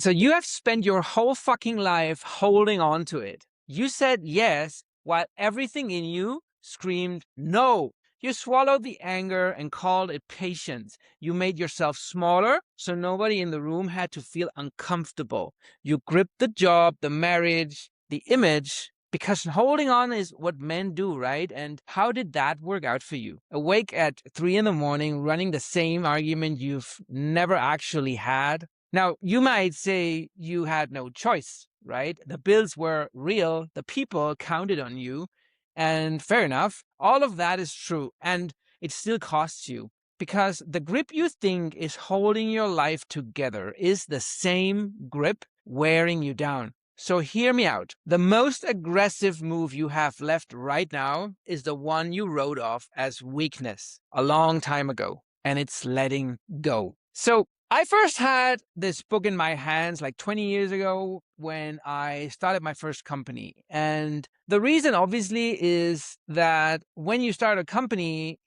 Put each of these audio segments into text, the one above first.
So you have spent your whole fucking life holding on to it. You said yes while everything in you screamed no. You swallowed the anger and called it patience. You made yourself smaller so nobody in the room had to feel uncomfortable. You gripped the job, the marriage, the image, because holding on is what men do, right? And how did that work out for you? Awake at 3 in the morning, running the same argument you've never actually had. Now, you might say you had no choice, right? The bills were real, the people counted on you, and fair enough, all of that is true, and it still costs you. Because the grip you think is holding your life together is the same grip wearing you down. So hear me out. The most aggressive move you have left right now is the one you wrote off as weakness a long time ago, and it's letting go. So I first had this book in my hands like 20 years ago when I started my first company. And the reason, obviously, is that when you start a company,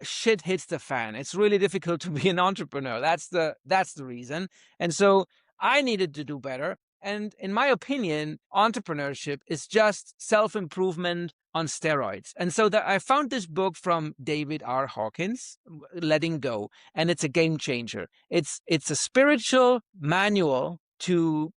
shit hits the fan. It's really difficult to be an entrepreneur. That's the reason. And so I needed to do better. And in my opinion, entrepreneurship is just self-improvement on steroids. And so I found this book from David R. Hawkins, Letting Go, and it's a game changer. It's a spiritual manual to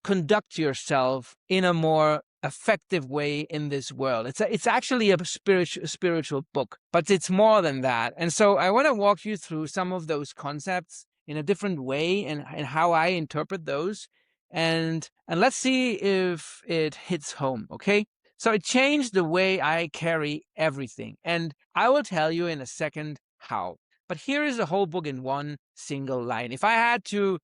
conduct yourself in a more effective way in this world. It's actually a spiritual book, but it's more than that. And so I want to walk you through some of those concepts in a different way and how I interpret those. And let's see if it hits home, okay? So it changed the way I carry everything. And I will tell you in a second how. But here is the whole book in one single line. If I had to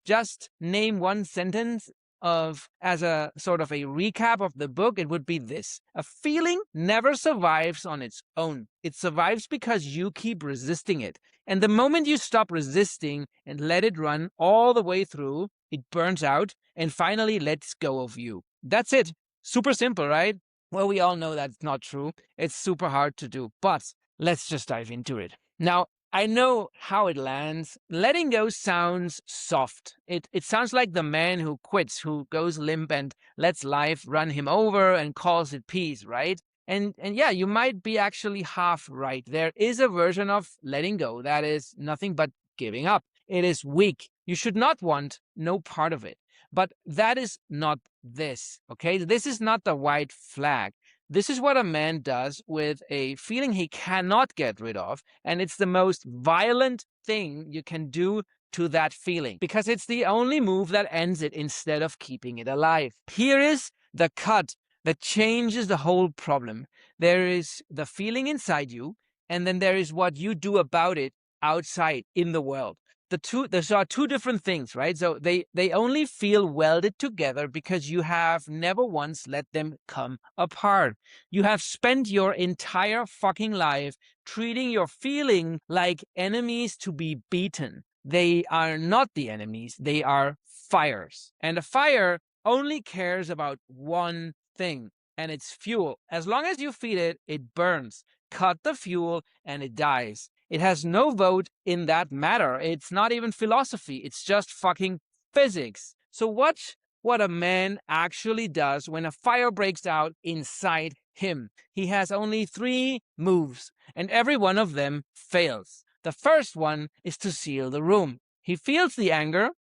just name one sentence as a sort of a recap of the book, it would be this: a feeling never survives on its own. It survives because you keep resisting it. And the moment you stop resisting and let it run all the way through, it burns out and finally lets go of you. That's it. Super simple, right? Well, we all know that's not true. It's super hard to do, but let's just dive into it. Now, I know how it lands. Letting go sounds soft. It sounds like the man who quits, who goes limp and lets life run him over and calls it peace, right? And yeah, you might be actually half right. There is a version of letting go that is nothing but giving up. It is weak. You should not want no part of it. But that is not this, okay? This is not the white flag. This is what a man does with a feeling he cannot get rid of, and it's the most violent thing you can do to that feeling, because it's the only move that ends it instead of keeping it alive. Here is the cut that changes the whole problem. There is the feeling inside you, and then there is what you do about it outside in the world. Those are two different things, right? So they only feel welded together because you have never once let them come apart. You have spent your entire fucking life treating your feeling like enemies to be beaten. They are not the enemies. They are fires. And a fire only cares about one thing, and it's fuel. As long as you feed it, it burns. Cut the fuel and it dies. It has no vote in that matter. It's not even philosophy. It's just fucking physics. So watch what a man actually does when a fire breaks out inside him. He has only 3 moves, and every one of them fails. The first one is to seal the room. He feels the anger,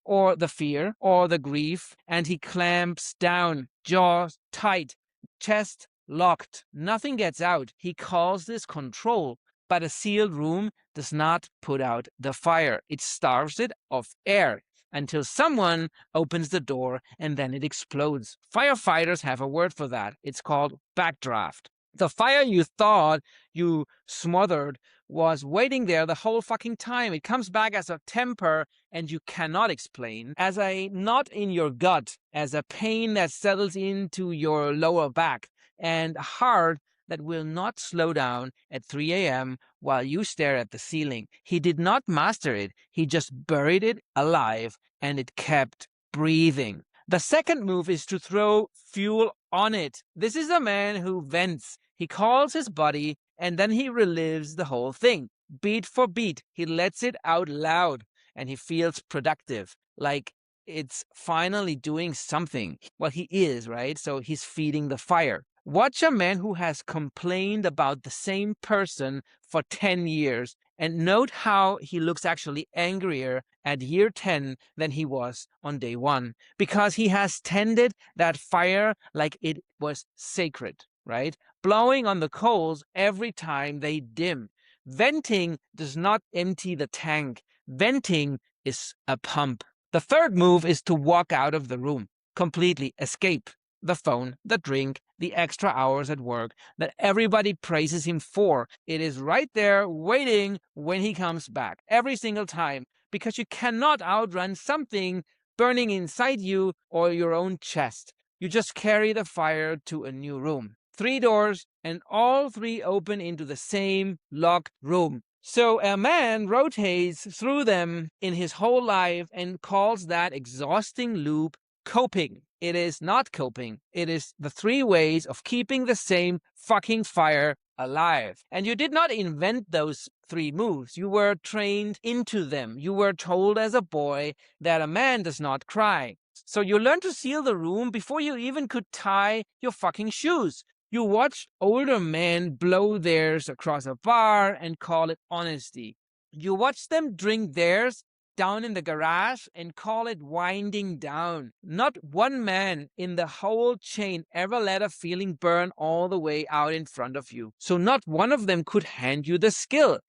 or the fear, or the grief, and he clamps down, jaws tight, chest locked. Nothing gets out. He calls this control. But a sealed room does not put out the fire. It starves it of air until someone opens the door, and then it explodes. Firefighters have a word for that. It's called backdraft. The fire you thought you smothered was waiting there the whole fucking time. It comes back as a temper and you cannot explain, as a knot in your gut, as a pain that settles into your lower back, and a heart that will not slow down at 3 a.m. while you stare at the ceiling. He did not master it. He just buried it alive, and it kept breathing. The second move is to throw fuel on it. This is a man who vents. He calls his body, and then he relives the whole thing. Beat for beat, he lets it out loud, and he feels productive. like it's finally doing something. Well, he is, right? So he's feeding the fire. Watch a man who has complained about the same person for 10 years and note how he looks actually angrier at year 10 than he was on day 1, because he has tended that fire like it was sacred, right? Blowing on the coals every time they dim. Venting does not empty the tank. Venting is a pump. The third move is to walk out of the room, completely escape the phone, the drink, the extra hours at work that everybody praises him for. It is right there waiting when he comes back every single time, because you cannot outrun something burning inside you or your own chest. You just carry the fire to a new room. 3 doors, and all 3 open into the same locked room. So a man rotates through them in his whole life and calls that exhausting loop coping. It is not coping. It is the 3 ways of keeping the same fucking fire alive. And you did not invent those 3 moves. You were trained into them. You were told as a boy that a man does not cry. So you learned to seal the room before you even could tie your fucking shoes. You watched older men blow theirs across a bar and call it honesty. You watched them drink theirs down in the garage and call it winding down. Not one man in the whole chain ever let a feeling burn all the way out in front of you. So not one of them could hand you the skill.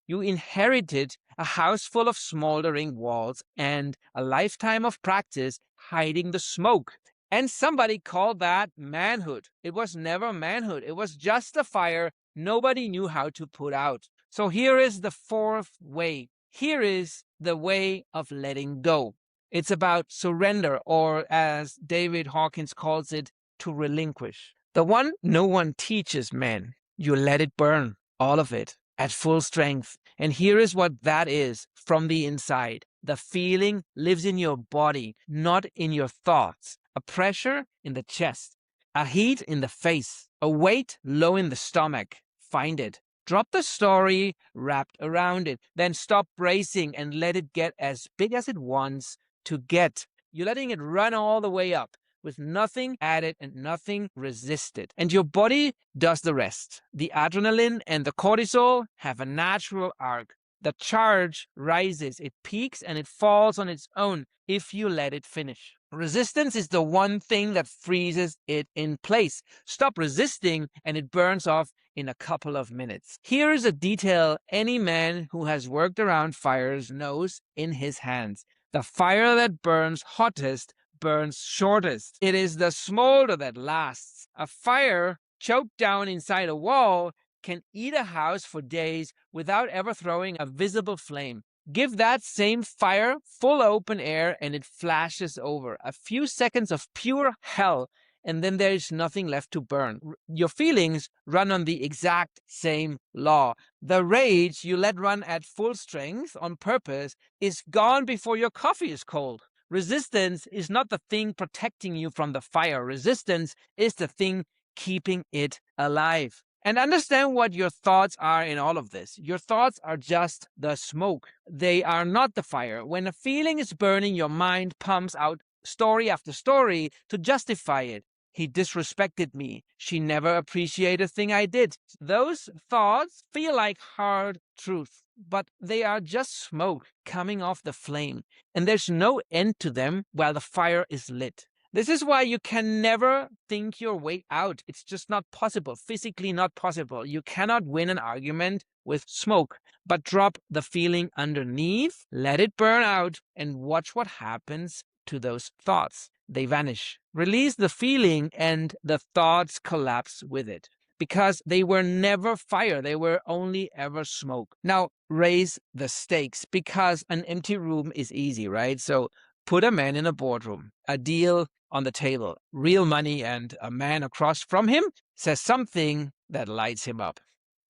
You inherited a house full of smoldering walls and a lifetime of practice hiding the smoke. And somebody called that manhood. It was never manhood. It was just a fire nobody knew how to put out. So here is the 4th way. Here is the way of letting go. It's about surrender, or as David Hawkins calls it, to relinquish. The one no one teaches men. You let it burn, all of it, at full strength. And here is what that is from the inside. The feeling lives in your body, not in your thoughts. A pressure in the chest, a heat in the face, a weight low in the stomach. Find it. Drop the story wrapped around it. Then stop bracing and let it get as big as it wants to get. You're letting it run all the way up with nothing added and nothing resisted. And your body does the rest. The adrenaline and the cortisol have a natural arc. The charge rises, it peaks, and it falls on its own if you let it finish. Resistance is the one thing that freezes it in place. Stop resisting and it burns off in a couple of minutes. Here is a detail any man who has worked around fires knows in his hands. The fire that burns hottest burns shortest. It is the smolder that lasts. A fire choked down inside a wall can eat a house for days without ever throwing a visible flame. Give that same fire full open air and it flashes over. A few seconds of pure hell, and then there is nothing left to burn. Your feelings run on the exact same law. The rage you let run at full strength on purpose is gone before your coffee is cold. Resistance is not the thing protecting you from the fire. Resistance is the thing keeping it alive. And understand what your thoughts are in all of this. Your thoughts are just the smoke. They are not the fire. When a feeling is burning, your mind pumps out story after story to justify it. He disrespected me. She never appreciated a thing I did. Those thoughts feel like hard truth, but they are just smoke coming off the flame, and there's no end to them while the fire is lit. This is why you can never think your way out. It's just not possible, physically not possible. You cannot win an argument with smoke, but drop the feeling underneath, let it burn out, and watch what happens to those thoughts. They vanish. Release the feeling and the thoughts collapse with it, because they were never fire. They were only ever smoke. Now, raise the stakes, because an empty room is easy, right? So put a man in a boardroom, a deal on the table, real money, and a man across from him says something that lights him up.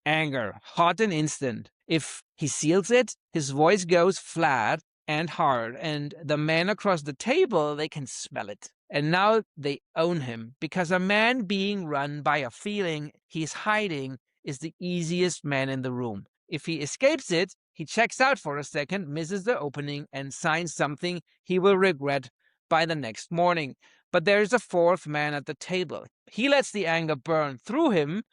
Anger, hot and instant. If he seals it, his voice goes flat and hard, and the man across the table, they can smell it. And now they own him, because a man being run by a feeling he's hiding is the easiest man in the room. If he escapes it, He checks out for a second, misses the opening, and signs something he will regret by the next morning. But there is a fourth man at the table. He lets the anger burn through him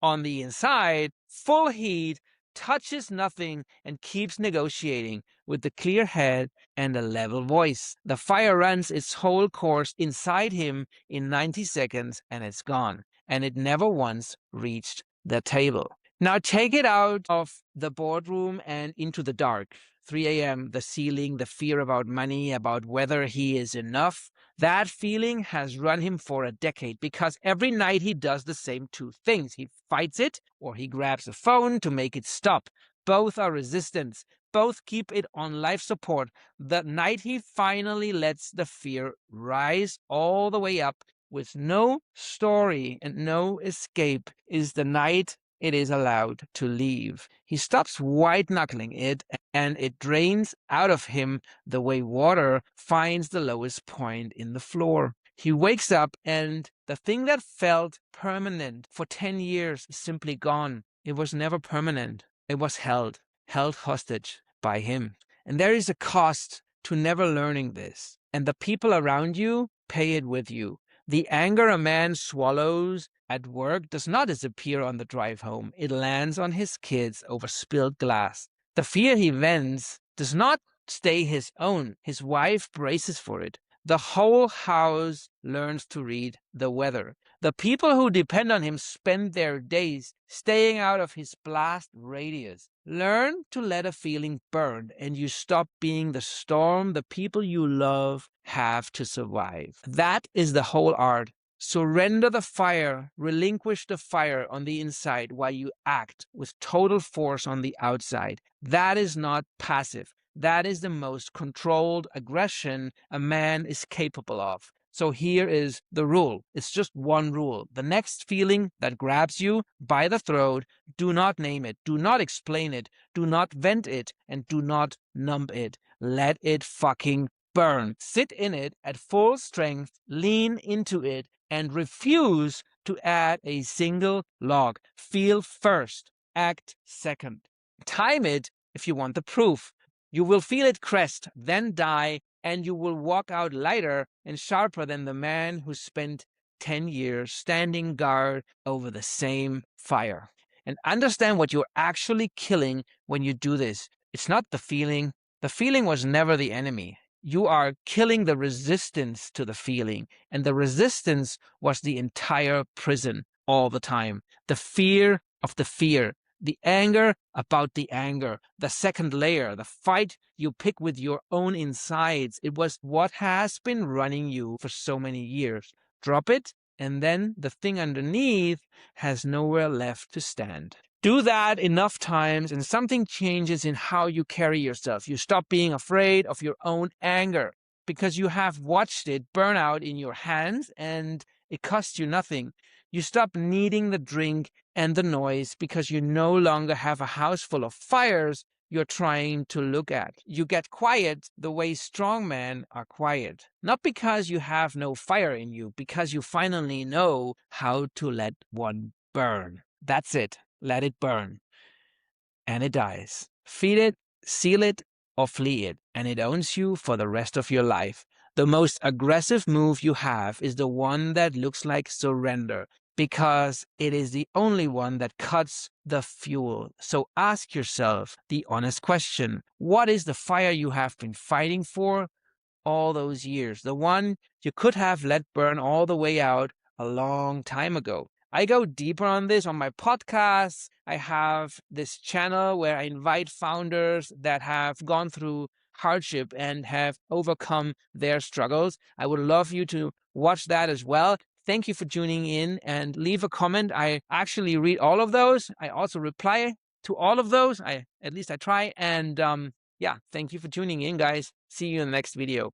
on the inside, full heat, touches nothing, and keeps negotiating with a clear head and a level voice. The fire runs its whole course inside him in 90 seconds, and it's gone. And it never once reached the table. Now take it out of the boardroom and into the dark. 3 a.m., the ceiling, the fear about money, about whether he is enough. That feeling has run him for a decade because every night he does the same two things. He fights it or he grabs a phone to make it stop. Both are resistance. Both keep it on life support. The night he finally lets the fear rise all the way up with no story and no escape is the night it is allowed to leave. He stops white-knuckling it, and it drains out of him the way water finds the lowest point in the floor. He wakes up, and the thing that felt permanent for 10 years is simply gone. It was never permanent. It was held hostage by him. And there is a cost to never learning this, and the people around you pay it with you. The anger a man swallows at work does not disappear on the drive home. It lands on his kids over spilled glass. The fear he vents does not stay his own. His wife braces for it. The whole house learns to read the weather. The people who depend on him spend their days staying out of his blast radius. Learn to let a feeling burn, and you stop being the storm the people you love have to survive. That is the whole art. Surrender the fire, relinquish the fire on the inside while you act with total force on the outside. That is not passive. That is the most controlled aggression a man is capable of. So here is the rule. It's just one rule. The next feeling that grabs you by the throat, do not name it, do not explain it, do not vent it, and do not numb it. Let it fucking burn. Sit in it at full strength, lean into it, and refuse to add a single log. Feel first, act second. Time it if you want the proof. You will feel it crest, then die, and you will walk out lighter and sharper than the man who spent 10 years standing guard over the same fire. And understand what you're actually killing when you do this. It's not the feeling. The feeling was never the enemy. You are killing the resistance to the feeling, and the resistance was the entire prison all the time. The fear of the fear. The anger about the anger, the second layer, the fight you pick with your own insides. It was what has been running you for so many years. Drop it, and then the thing underneath has nowhere left to stand. Do that enough times, and something changes in how you carry yourself. You stop being afraid of your own anger because you have watched it burn out in your hands, and it costs you nothing. You stop needing the drink and the noise because you no longer have a house full of fires you're trying to look at. You get quiet the way strong men are quiet. Not because you have no fire in you, because you finally know how to let one burn. That's it. Let it burn. And it dies. Feed it, seal it, or flee it, and it owns you for the rest of your life. The most aggressive move you have is the one that looks like surrender, because it is the only one that cuts the fuel. So ask yourself the honest question: what is the fire you have been fighting for all those years? The one you could have let burn all the way out a long time ago. I go deeper on this on my podcast. I have this channel where I invite founders that have gone through hardship and have overcome their struggles. I would love you to watch that as well. Thank you for tuning in, and leave a comment. I actually read all of those. I also reply to all of those. At least I try. And yeah, thank you for tuning in, guys. See you in the next video.